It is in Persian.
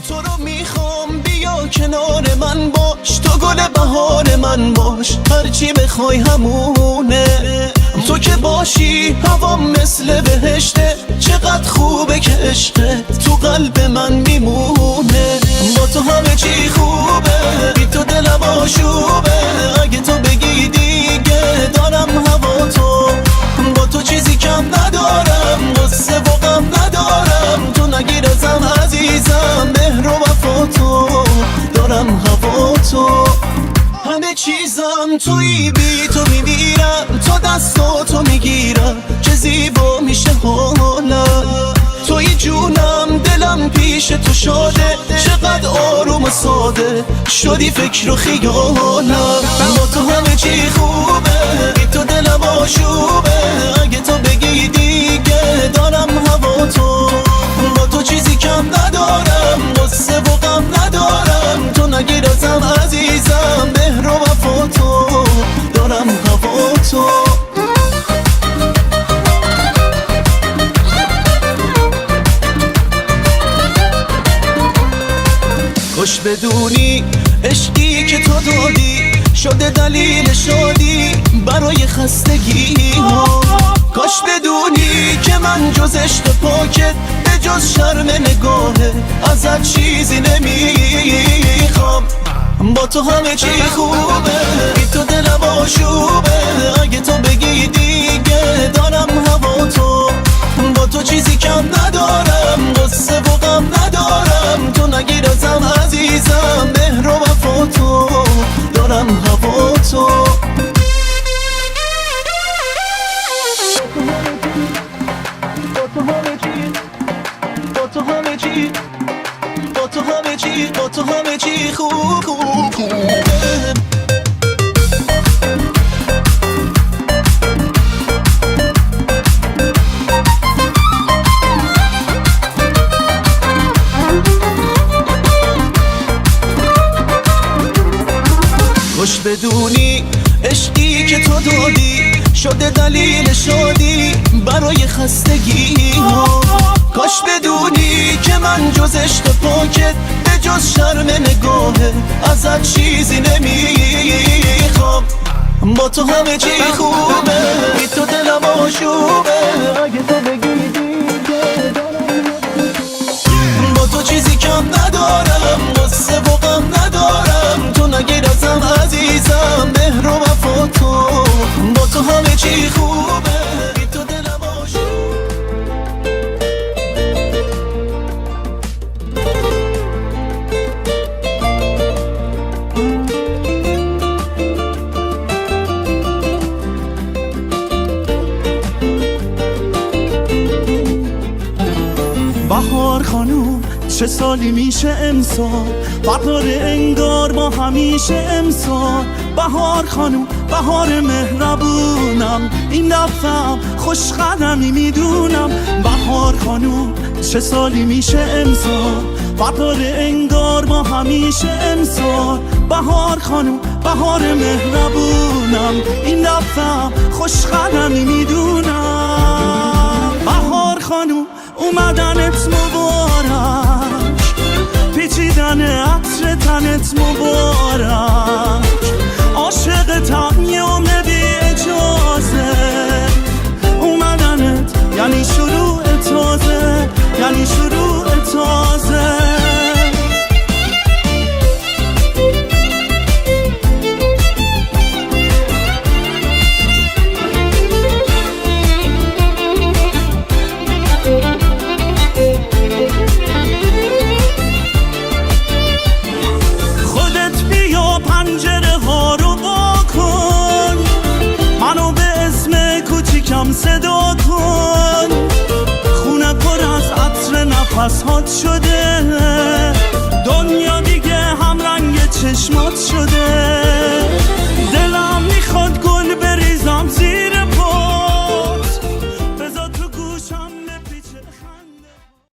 تو رو میخوام بیا کنار من باش، تو گل بهار من باش، هرچی بخوای همونه. تو که باشی هوام مثل بهشته، چقدر خوبه که عشقت تو قلب من میمونه. با تو همه چی خوبه، بی تو دلم آشوبه، اگه تو بگی دیگه دارم هوا تو. با تو چیزی کم ندارم، غصه و غم ندارم، تو نگیر ازم عزیزم، مهر و وفا تو، دارم هوا تو. همه چیزم توی، بی تو میمیرم، تو دستاتو میگیرم، چه زیبا میشه حالم. توی جونم دلم پیش تو شاده، چقدر آروم و ساده شدی فکر و خیالم. با تو همه چی خوبه، بی تو دلم آشوبه، اگه تو بگی دیگه دارم هوا تو. با تو چیزی کم ندارم، غصه و غم ندارم، تو نگیر ازم عزیزم، مهر و وفا تو، دارم هوا تو. خوش بدونی عشقی که تو دادی شده دلیل شادی برای خستگی ها. کاش بدونی که من جز عشق پاکت به جز شرم نگاهه ازت چیزی نمیخوام. با تو همه چی خوبه، بی تو دلم آشوبه، اگه تو بگی دیگه دارم هوا تو. با تو چیزی کم ندارم، غصه و غم ندارم، تو نگیر ازم عزیزم، مهر و وفا تو، دارم هوا تو. با تو همه چی، با تو همه چی، با تو همه چی، با تو همه چی خوب خوبه. خوش بدونی عشقی که تو دادی شده دلیل شادی برای خستگی ها. کاش بدونی که من جز عشق پاکت به جز شرم نگاهه ازت چیزی نمیخوام. با تو همه چی خوبه، بی تو دلم آشوبه، اگه تو بگی دیگه دارم. با تو چیزی کم ندارم، غصه و غم ندارم، تو نگیر ازم عزیزم، مهر و وفا تو. با تو همه چی خوبه، بی تو دلم آشوبه. بهار خانوم چه سالی میشه امسال، بهار انگار ما همیشه امسال. بهار خانوم بهار مهربونم، این دفعه خوش قدمی میدونم. بهار خانوم چه سالی میشه امسال، بهار انگار ما همیشه امسال. بهار خانوم بهار مهربونم، این دفعه خوش قدمی میدونم. بهار خانوم اومدنت مبارک، پیچیدن عطر تنت مبارک، عاشقتم یه عمر بی اجازه. اومدنت یعنی شروع تازه، یعنی شروع تازه. صدا کن، خونه پر از عطر نفس هات شده، دنیا دیگه هم رنگ چشم